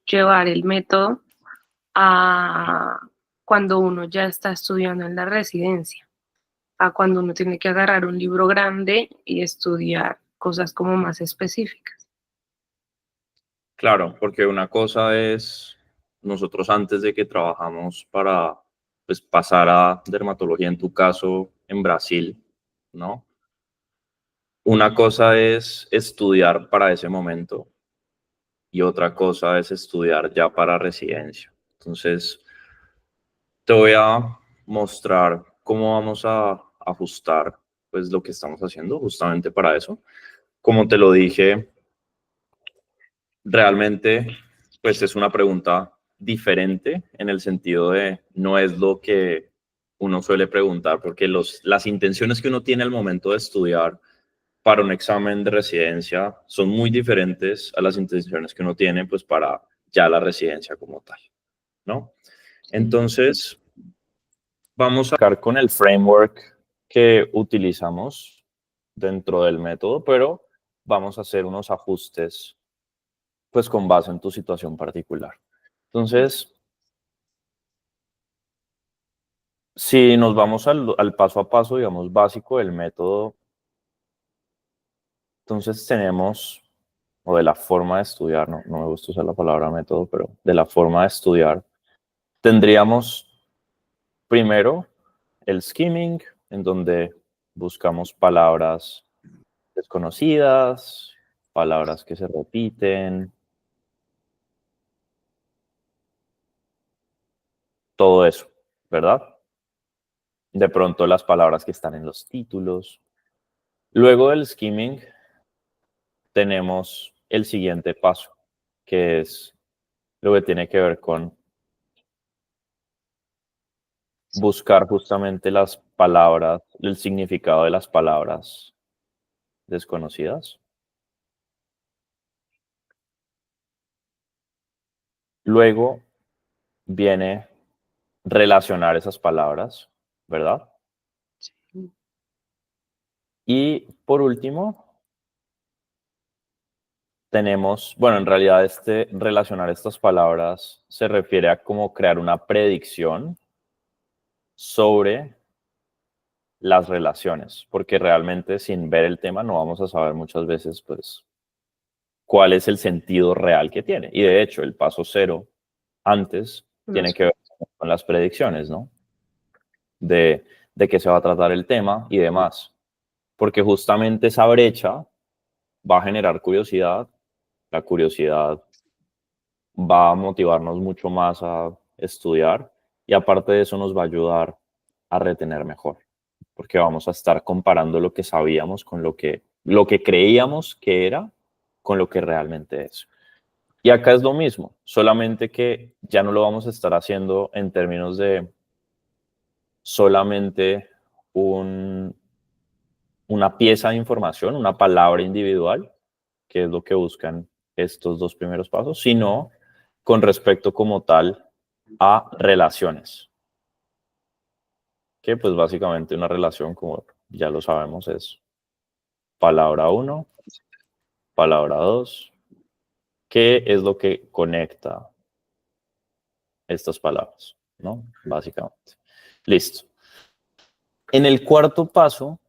llevar el método a cuando uno ya está estudiando en la residencia, a cuando uno tiene que agarrar un libro grande y estudiar cosas como más específicas. Claro, porque una cosa es nosotros antes de que trabajamos para pues, pasar a dermatología, en tu caso en Brasil, ¿no? Una cosa es estudiar para ese momento y otra cosa es estudiar ya para residencia. Entonces, te voy a mostrar cómo vamos a ajustar pues lo que estamos haciendo justamente para eso. Como te lo dije, realmente pues es una pregunta diferente en el sentido de no es lo que uno suele preguntar, porque las intenciones que uno tiene al momento de estudiar para un examen de residencia son muy diferentes a las intenciones que uno tiene pues para ya la residencia como tal, ¿no? Entonces, vamos a sacar con el framework que utilizamos dentro del método, pero vamos a hacer unos ajustes pues con base en tu situación particular. Entonces, si nos vamos al paso a paso, digamos, básico del método, entonces tenemos, o de la forma de estudiar, no me gusta usar la palabra método, pero de la forma de estudiar, tendríamos primero el skimming, en donde buscamos palabras desconocidas, palabras que se repiten, todo eso, ¿verdad? De pronto las palabras que están en los títulos. Luego del skimming tenemos el siguiente paso, que es lo que tiene que ver con buscar justamente las palabras, el significado de las palabras desconocidas. Luego viene relacionar esas palabras, ¿verdad? Y por último, tenemos, bueno, en realidad relacionar estas palabras se refiere a cómo crear una predicción sobre las relaciones, porque realmente sin ver el tema no vamos a saber muchas veces, pues, cuál es el sentido real que tiene. Y de hecho, el paso cero antes tiene que ver con las predicciones, ¿no? De qué se va a tratar el tema y demás. Porque justamente esa brecha va a generar curiosidad, la curiosidad va a motivarnos mucho más a estudiar y aparte de eso nos va a ayudar a retener mejor, porque vamos a estar comparando lo que sabíamos con lo que creíamos que era con lo que realmente es. Y acá es lo mismo, solamente que ya no lo vamos a estar haciendo en términos de solamente una pieza de información, una palabra individual, que es lo que buscan estos dos primeros pasos, sino con respecto como tal a relaciones. Que pues básicamente una relación, como ya lo sabemos, es palabra 1, palabra 2, ¿qué es lo que conecta estas palabras? ¿No? Básicamente. Listo. En el cuarto paso,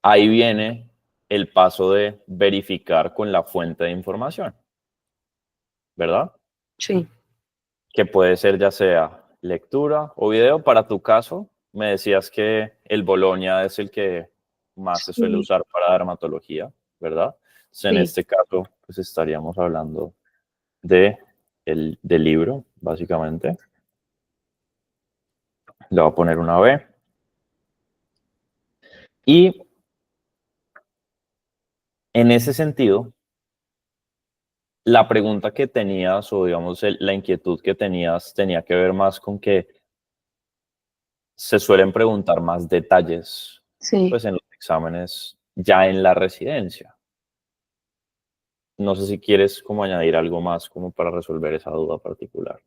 ahí viene el paso de verificar con la fuente de información, ¿verdad? Sí. Que puede ser ya sea lectura o video. Para tu caso, me decías que el Bolonia es el que más se suele Sí, usar para dermatología, ¿verdad? Entonces, en sí. este caso, pues estaríamos hablando del libro, básicamente. Le voy a poner una B. Y en ese sentido, la pregunta que tenías, o digamos, la inquietud que tenías, tenía que ver más con que se suelen preguntar más detalles, Sí. pues en los exámenes ya en la residencia. No sé si quieres como añadir algo más como para resolver esa duda particular.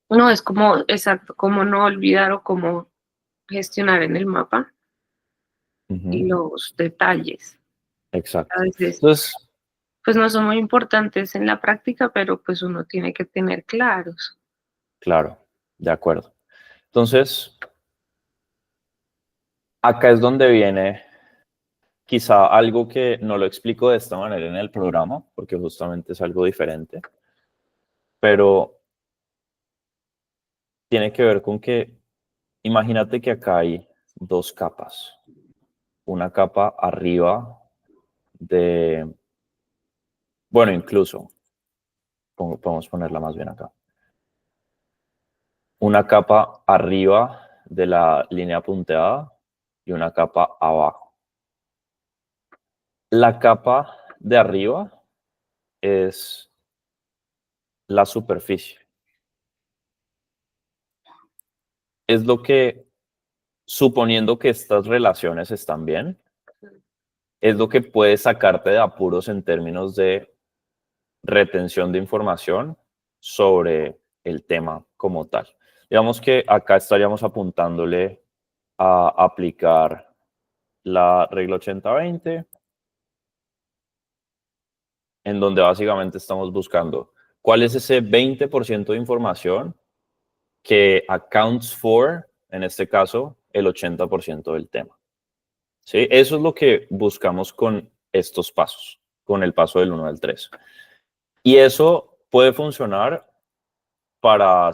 No, es como, exacto, como no olvidar o cómo gestionar en el mapa y Ujú. los detalles. A Exacto. veces, Entonces, pues no son muy importantes en la práctica, pero pues uno tiene que tener claros. Claro, de acuerdo. Entonces, acá es donde viene quizá algo que no lo explico de esta manera en el programa, porque justamente es algo diferente, pero tiene que ver con que, imagínate que acá hay dos capas. Una capa arriba de, bueno, incluso, podemos ponerla más bien acá. Una capa arriba de la línea punteada y una capa abajo. La capa de arriba es la superficie. Es lo que, suponiendo que estas relaciones están bien, es lo que puede sacarte de apuros en términos de retención de información sobre el tema como tal. Digamos que acá estaríamos apuntándole a aplicar la regla 80-20, en donde básicamente estamos buscando cuál es ese 20% de información que accounts for, en este caso, el 80% del tema. ¿Sí? Eso es lo que buscamos con estos pasos, con el paso del 1 al 3. Y eso puede funcionar para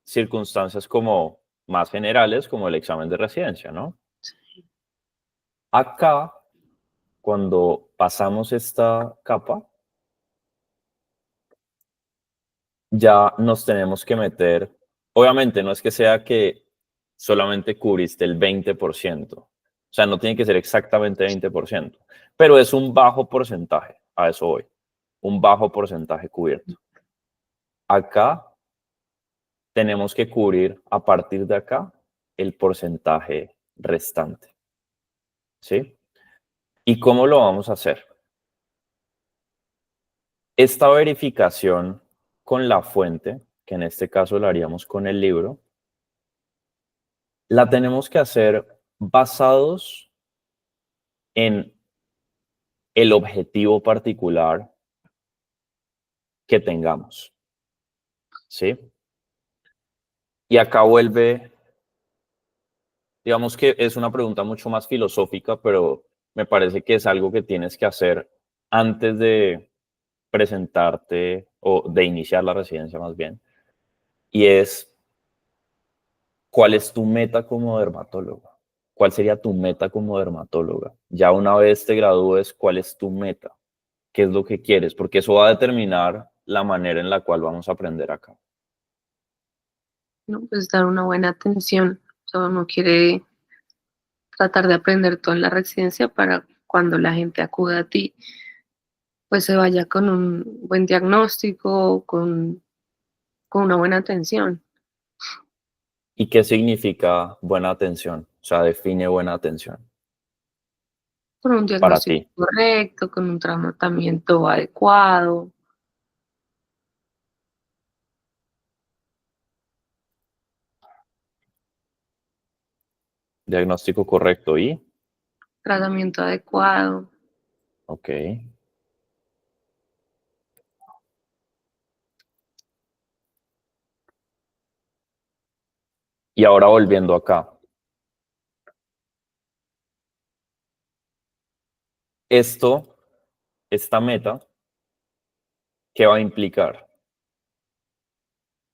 circunstancias como más generales, como el examen de residencia, ¿no? Acá, cuando pasamos esta capa, ya nos tenemos que meter, obviamente no es que sea que solamente cubriste el 20%, o sea, no tiene que ser exactamente 20%, pero es un bajo porcentaje, a eso voy, un bajo porcentaje cubierto. Acá tenemos que cubrir a partir de acá el porcentaje restante, ¿sí? ¿Y cómo lo vamos a hacer? Esta verificación con la fuente, que en este caso la haríamos con el libro, la tenemos que hacer basados en el objetivo particular que tengamos, ¿sí? Y acá vuelve, digamos que es una pregunta mucho más filosófica, pero me parece que es algo que tienes que hacer antes de presentarte o de iniciar la residencia más bien, y es, ¿cuál es tu meta como dermatóloga? ¿Cuál sería tu meta como dermatóloga? Ya una vez te gradúes, ¿cuál es tu meta? ¿Qué es lo que quieres? Porque eso va a determinar la manera en la cual vamos a aprender acá. ¿No? Pues dar una buena atención. O sea, uno quiere tratar de aprender todo en la residencia para cuando la gente acude a ti, pues se vaya con un buen diagnóstico, con una buena atención. ¿Y qué significa buena atención? O sea, define buena atención Con un para diagnóstico ti. correcto, con un tratamiento adecuado, Diagnóstico correcto y, tratamiento adecuado. ok. Y ahora volviendo acá. Esta meta, ¿qué va a implicar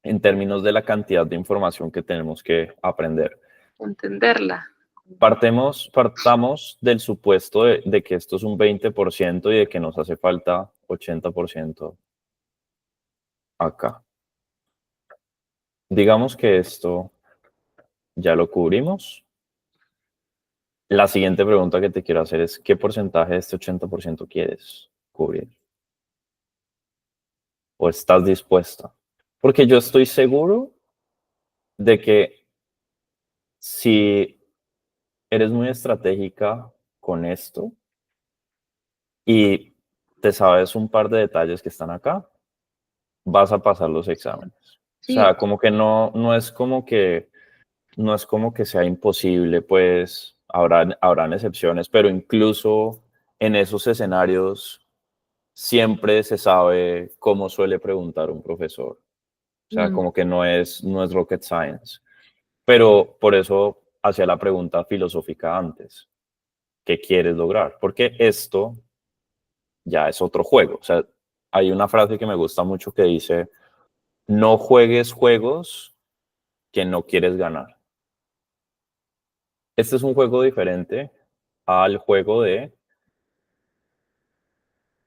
en términos de la cantidad de información que tenemos que aprender? Entenderla. Partamos del supuesto de que esto es un 20% y de que nos hace falta 80% acá. Digamos que esto ya lo cubrimos. La siguiente pregunta que te quiero hacer es, ¿qué porcentaje de este 80% quieres cubrir? ¿O estás dispuesta? Porque yo estoy seguro de que si eres muy estratégica con esto y te sabes un par de detalles que están acá, vas a pasar los exámenes. O Sí, sea, como que no es como que sea imposible, pues habrán excepciones, pero incluso en esos escenarios siempre se sabe cómo suele preguntar un profesor. O sea, Mm, como que no es rocket science. Pero por eso hacía la pregunta filosófica antes. ¿Qué quieres lograr? Porque esto ya es otro juego. O sea, hay una frase que me gusta mucho que dice, no juegues juegos que no quieres ganar. Este es un juego diferente al juego de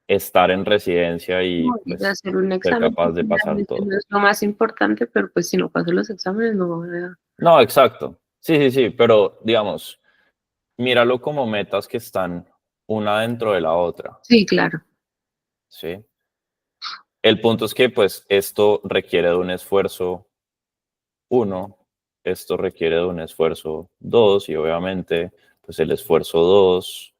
estar en residencia y no, y pues hacer un ser examen que capaz de pasar finalmente todo. no es lo más importante, pero pues si no paso los exámenes no voy a... No, exacto. Sí, sí, sí, pero digamos, míralo como metas que están una dentro de la otra, Sí, claro. ¿sí? El punto es que pues esto requiere de un esfuerzo, uno, esto requiere de un esfuerzo, dos, y obviamente pues el esfuerzo dos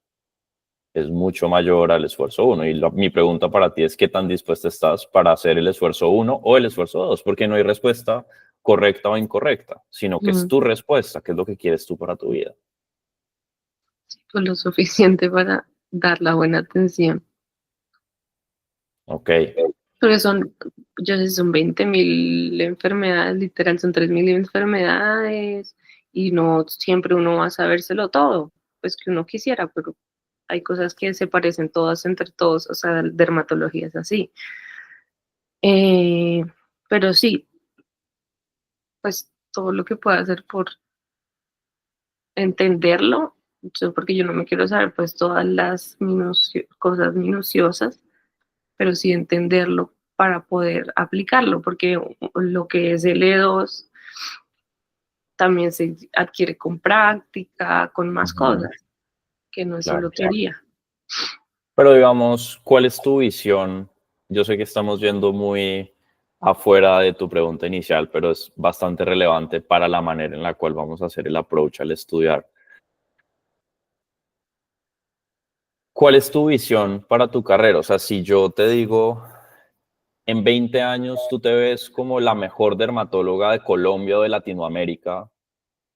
es mucho mayor al esfuerzo uno. Y mi pregunta para ti es, ¿qué tan dispuesta estás para hacer el esfuerzo uno o el esfuerzo dos? Porque no hay respuesta correcta o incorrecta, sino que es Mm, tu respuesta, que es lo que quieres tú para tu vida. pues lo suficiente para dar la buena atención. Ok, Porque son, yo sé, son 20.000 enfermedades, literal, son 3.000 enfermedades y no siempre uno va a sabérselo todo, pues que uno quisiera, pero hay cosas que se parecen todas entre todos, o sea, dermatología es así. Eh, pero sí, pues todo lo que pueda hacer por entenderlo, porque yo no me quiero saber pues todas las cosas minuciosas, pero sí entenderlo para poder aplicarlo, porque lo que es el E2 también se adquiere con práctica, con más ujú, cosas, que no es solo claro. teoría. Pero digamos, ¿cuál es tu visión? Yo sé que estamos yendo muy afuera de tu pregunta inicial, pero es bastante relevante para la manera en la cual vamos a hacer el approach al estudiar. ¿Cuál es tu visión para tu carrera? O sea, si yo te digo, en 20 años tú te ves como la mejor dermatóloga de Colombia o de Latinoamérica,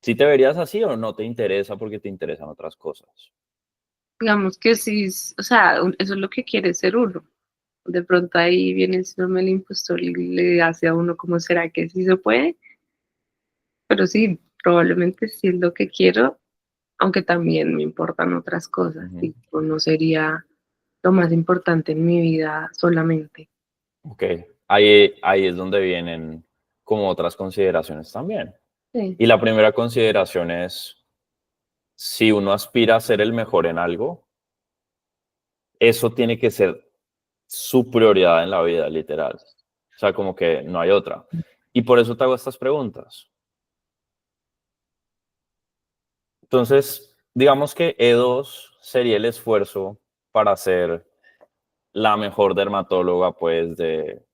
¿sí te verías así o no te interesa porque te interesan otras cosas? Digamos que sí, o sea, eso es lo que quiere ser uno. De pronto ahí viene el síndrome del impostor y le hace a uno como, ¿será que sí se puede? Pero sí, probablemente sí es lo que quiero, aunque también me importan otras cosas, Ujú. y no sería lo más importante en mi vida solamente. Ok, ahí es donde vienen como otras consideraciones también. Sí. Y la primera consideración es, si uno aspira a ser el mejor en algo, eso tiene que ser su prioridad en la vida, literal. O sea, como que no hay otra. Y por eso te hago estas preguntas. Entonces, digamos que E2 sería el esfuerzo para ser la mejor dermatóloga, pues, de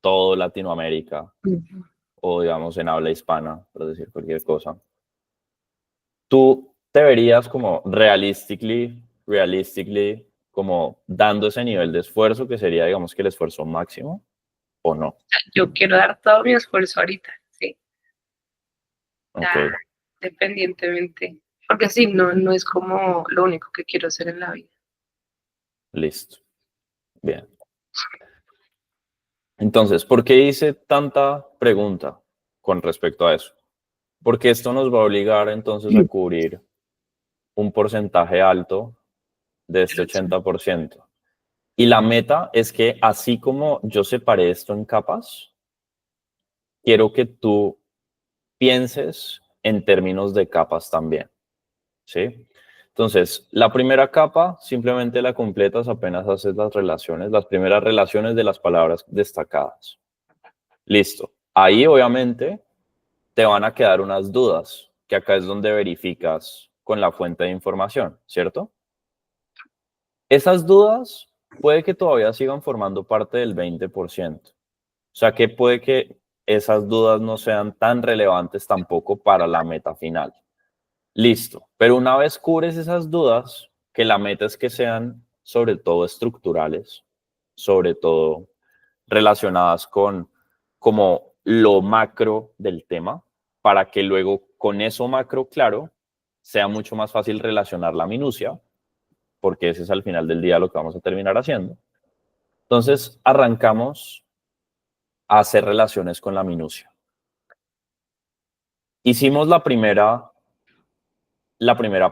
todo Latinoamérica, Ujú. o digamos en habla hispana, por decir cualquier cosa. ¿Tú te verías como realistically, como dando ese nivel de esfuerzo que sería, digamos, que el esfuerzo máximo o no? Yo quiero dar todo mi esfuerzo ahorita, sí, Ok, ya, dependientemente, porque sí, no es como lo único que quiero hacer en la vida. listo. Bien. Entonces, ¿por qué hice tanta pregunta con respecto a eso? Porque esto nos va a obligar entonces a cubrir un porcentaje alto de este 80%. Y la meta es que así como yo separé esto en capas, quiero que tú pienses en términos de capas también, ¿sí? Entonces, la primera capa simplemente la completas apenas haces las relaciones, las primeras relaciones de las palabras destacadas. Listo. Ahí obviamente te van a quedar unas dudas, que acá es donde verificas con la fuente de información, ¿cierto? Esas dudas puede que todavía sigan formando parte del 20%. O sea que puede que esas dudas no sean tan relevantes tampoco para la meta final. Listo. Pero una vez cubres esas dudas, que la meta es que sean sobre todo estructurales, sobre todo relacionadas con como lo macro del tema, para que luego con eso macro claro sea mucho más fácil relacionar la minucia, porque ese es al final del día lo que vamos a terminar haciendo. Entonces, arrancamos a hacer relaciones con la minucia. Hicimos la primera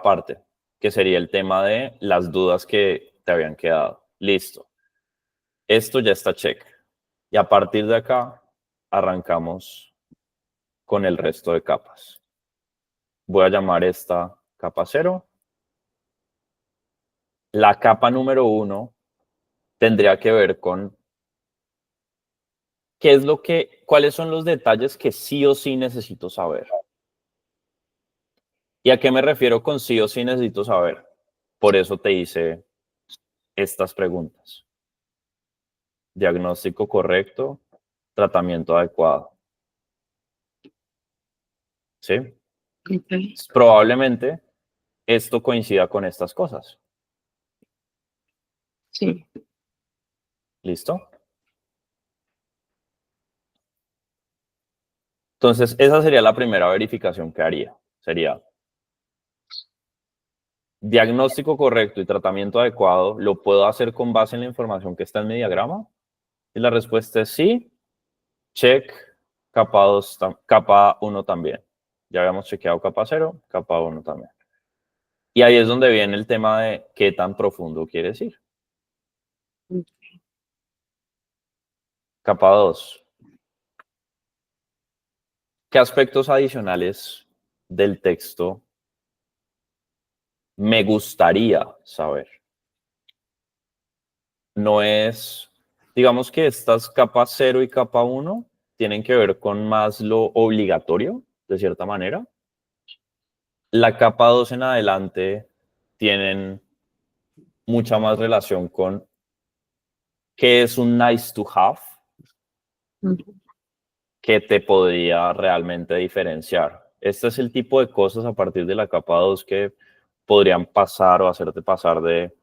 parte, que sería el tema de las dudas que te habían quedado. Listo. Esto ya está check. Y a partir de acá, arrancamos con el resto de capas. Voy a llamar esta capa 0. La capa número 1 tendría que ver con cuáles son los detalles que sí o sí necesito saber. ¿Y a qué me refiero con sí o sí necesito saber? Por eso te hice estas preguntas. Diagnóstico correcto, tratamiento adecuado. ¿Sí? Okay. Probablemente esto coincida con estas cosas. Sí. ¿Listo? Entonces, esa sería la primera verificación que haría. Sería diagnóstico correcto y tratamiento adecuado. ¿Lo puedo hacer con base en la información que está en mi diagrama? Y la respuesta es sí. Check. Capa 1 también. Ya habíamos chequeado capa 0, capa 1 también. Y ahí es donde viene el tema de qué tan profundo quieres ir. Capa 2. ¿Qué aspectos adicionales del texto me gustaría saber? No es, digamos que estas capa 0 y capa 1 tienen que ver con más lo obligatorio, de cierta manera. La capa 2 en adelante tienen mucha más relación con qué es un nice to have que te podría realmente diferenciar. Este es el tipo de cosas a partir de la capa 2 que podrían pasar o hacerte pasar de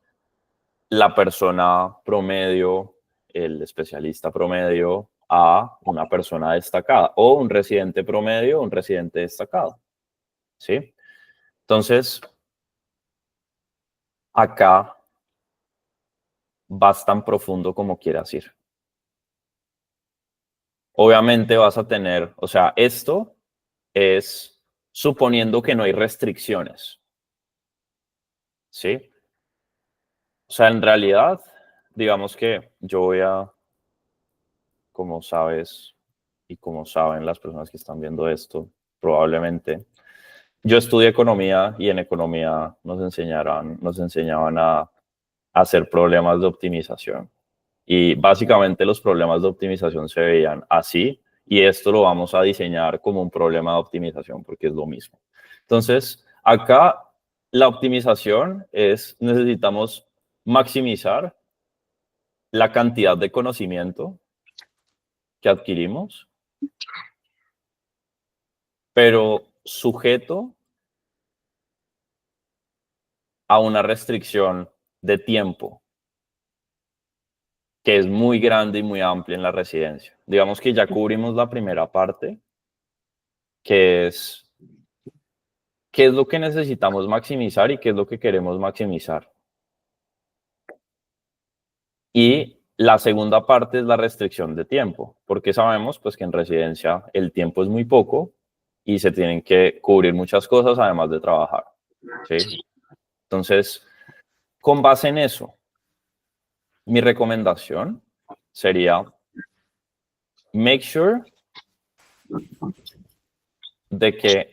la persona promedio, el especialista promedio, a una persona destacada o un residente promedio, un residente destacado. ¿Sí? Entonces, acá vas tan profundo como quieras ir. Obviamente vas a tener, o sea, esto es suponiendo que no hay restricciones. ¿Sí? O sea, en realidad, digamos que yo voy a, como sabes y como saben las personas que están viendo esto, probablemente, yo estudié economía y en economía nos enseñaban a hacer problemas de optimización. Y básicamente los problemas de optimización se veían así y esto lo vamos a diseñar como un problema de optimización porque es lo mismo. Entonces, acá la optimización es, necesitamos maximizar la cantidad de conocimiento que adquirimos, pero sujeto a una restricción de tiempo que es muy grande y muy amplia en la residencia. Digamos que ya cubrimos la primera parte, que es qué es lo que necesitamos maximizar y qué es lo que queremos maximizar. Y la segunda parte es la restricción de tiempo, porque sabemos pues que en residencia el tiempo es muy poco y se tienen que cubrir muchas cosas además de trabajar. ¿Sí? Entonces, con base en eso, mi recomendación sería make sure de que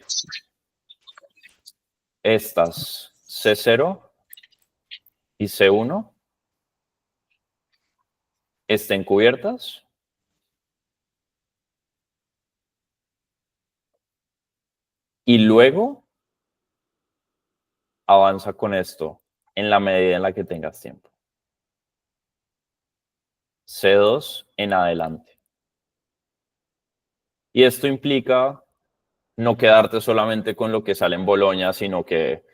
estas C0 y C1 estén cubiertas y luego avanza con esto en la medida en la que tengas tiempo. C2 en adelante. Y esto implica no quedarte solamente con lo que sale en Boloña, sino que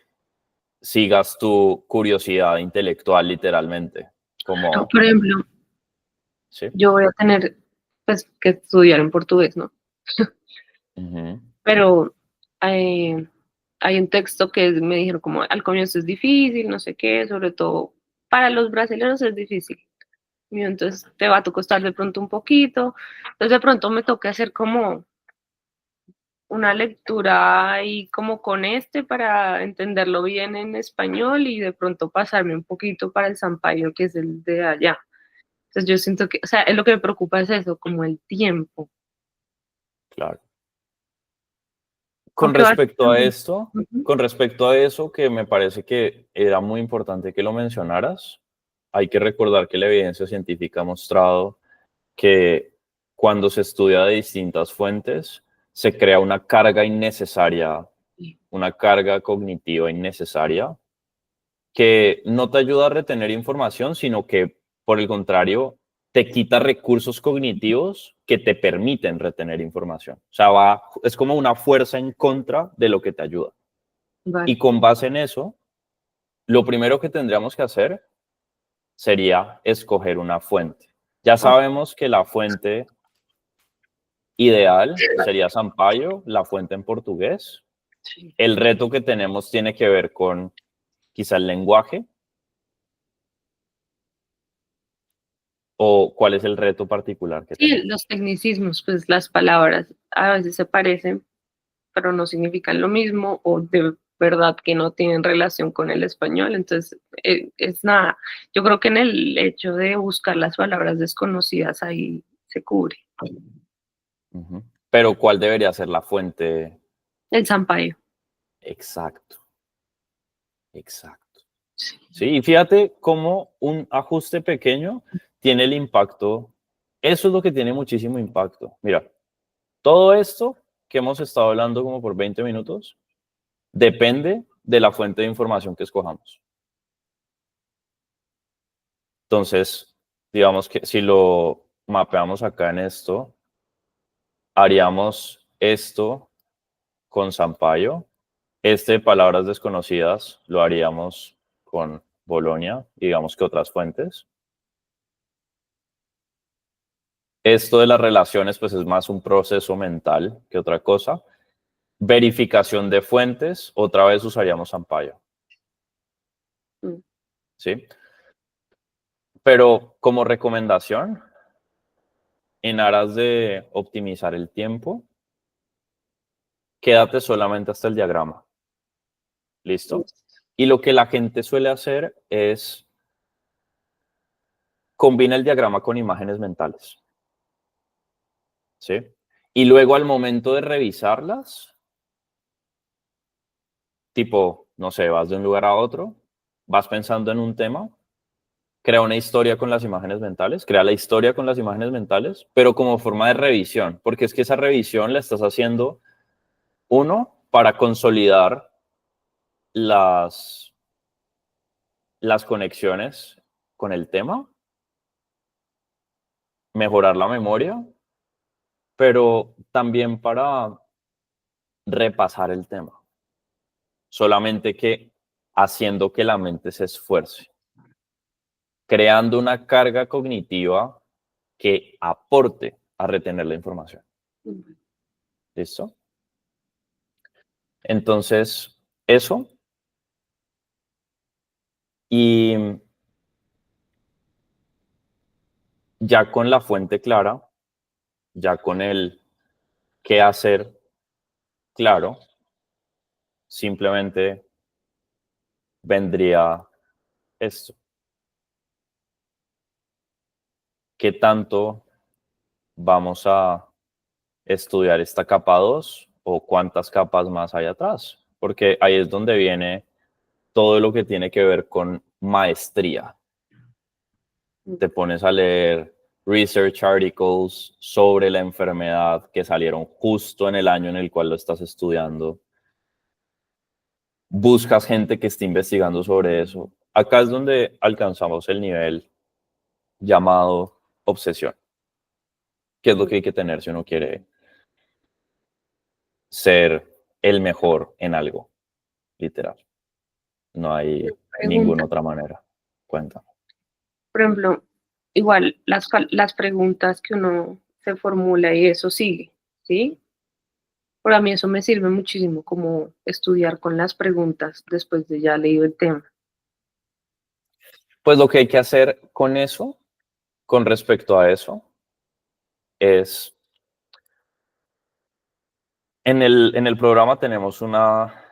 sigas tu curiosidad intelectual literalmente. No, Como, por ejemplo, ¿sí? yo voy a tener pues, que estudiar en portugués, ¿no? Uh-huh. Pero hay un texto que me dijeron como al comienzo es difícil, no sé qué, sobre todo para los brasileños es difícil. Y entonces te va a costar de pronto un poquito. Entonces de pronto me toca hacer como una lectura y como con para entenderlo bien en español y de pronto pasarme un poquito para el Sampaio, que es el de allá. Entonces yo siento que, o sea, es lo que me preocupa es eso, como el tiempo. Claro. Con Aunque respecto a básicamente, esto, ujú, con respecto a eso, que me parece que era muy importante que lo mencionaras, hay que recordar que la evidencia científica ha mostrado que cuando se estudia de distintas fuentes, se crea una carga innecesaria, sí, una carga cognitiva innecesaria, que no te ayuda a retener información, sino que, por el contrario, te quita recursos cognitivos que te permiten retener información. O sea, es como una fuerza en contra de lo que te ayuda. Y vale. con base en eso, lo primero que tendríamos que hacer sería escoger una fuente. Ya Ok, sabemos que la fuente ideal sería Sampaio, la fuente en portugués. sí. El reto que tenemos tiene que ver con quizá el lenguaje, o cuál es el reto particular que Sí, tenemos. los tecnicismos, pues las palabras a veces se parecen, pero no significan lo mismo o de verdad que no tienen relación con el español. Entonces, es nada. Yo creo que en el hecho de buscar las palabras desconocidas ahí se cubre. Ujú. Pero ¿cuál debería ser la fuente? El Sampaio. Exacto, exacto. Sí. Sí, y fíjate cómo un ajuste pequeño tiene el impacto. Eso es lo que tiene muchísimo impacto. Mira, todo esto que hemos estado hablando como por 20 minutos depende de la fuente de información que escojamos. Entonces, digamos que si lo mapeamos acá en esto, haríamos esto con Sampaio. Este de palabras desconocidas lo haríamos con Bolonia y digamos que otras fuentes. Esto de las relaciones pues es más un proceso mental que otra cosa. Verificación de fuentes, otra vez usaríamos Sampaio, Mm. ¿sí? Pero como recomendación, en aras de optimizar el tiempo, quédate solamente hasta el diagrama, ¿listo? Y lo que la gente suele hacer es combina el diagrama con imágenes mentales, ¿sí? Y luego al momento de revisarlas, tipo, no sé, vas de un lugar a otro, vas pensando en un tema, crea una historia con las imágenes mentales, crea la historia con las imágenes mentales, pero como forma de revisión, porque es que esa revisión la estás haciendo, uno, para consolidar las, las conexiones con el tema, mejorar la memoria, pero también para repasar el tema, solamente que haciendo que la mente se esfuerce, creando una carga cognitiva que aporte a retener la información. Mm. ¿Listo? Entonces, eso. Y ya con la fuente clara, ya con el qué hacer claro, simplemente vendría esto. ¿Qué tanto vamos a estudiar esta capa 2 o cuántas capas más hay atrás? Porque ahí es donde viene todo lo que tiene que ver con maestría. Te pones a leer research articles sobre la enfermedad que salieron justo en el año en el cual lo estás estudiando. Buscas gente que esté investigando sobre eso. Acá es donde alcanzamos el nivel llamado obsesión, que es lo que hay que tener si uno quiere ser el mejor en algo, literal. No hay ninguna Pregunta, otra manera. Cuenta. por ejemplo, igual las preguntas que uno se formula y eso sigue, ¿sí? Para mí eso me sirve muchísimo como estudiar con las preguntas después de ya leído el tema. Pues lo que hay que hacer con eso con respecto a eso es, en el programa tenemos una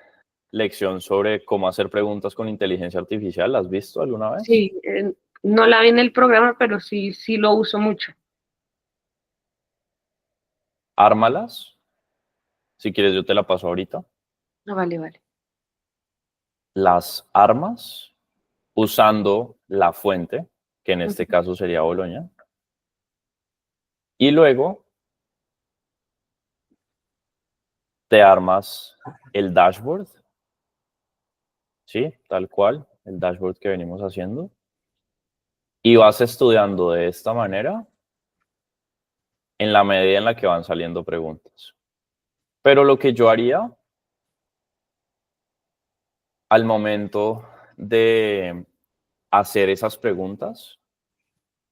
lección sobre cómo hacer preguntas con inteligencia artificial. ¿La has visto alguna vez? Sí, no la vi en el programa, pero sí, sí lo uso mucho. Ármalas. Si quieres, yo te la paso ahorita. Ah, vale, vale. Las armas usando la fuente, que en este Ujú. caso sería Boloña. Y luego te armas el dashboard, ¿sí? Tal cual, el dashboard que venimos haciendo. Y vas estudiando de esta manera en la medida en la que van saliendo preguntas. Pero lo que yo haría al momento de hacer esas preguntas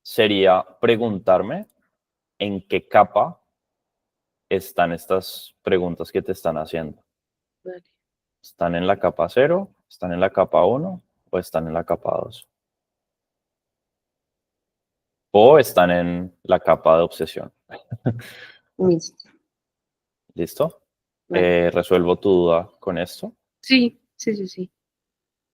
sería preguntarme en qué capa están estas preguntas que te están haciendo. Vale. ¿Están en la capa 0? ¿Están en la capa 1? ¿O están en la capa 2? ¿O están en la capa de obsesión? Listo. ¿Listo? Vale. ¿Resuelvo tu duda con esto? Sí, sí, sí, sí.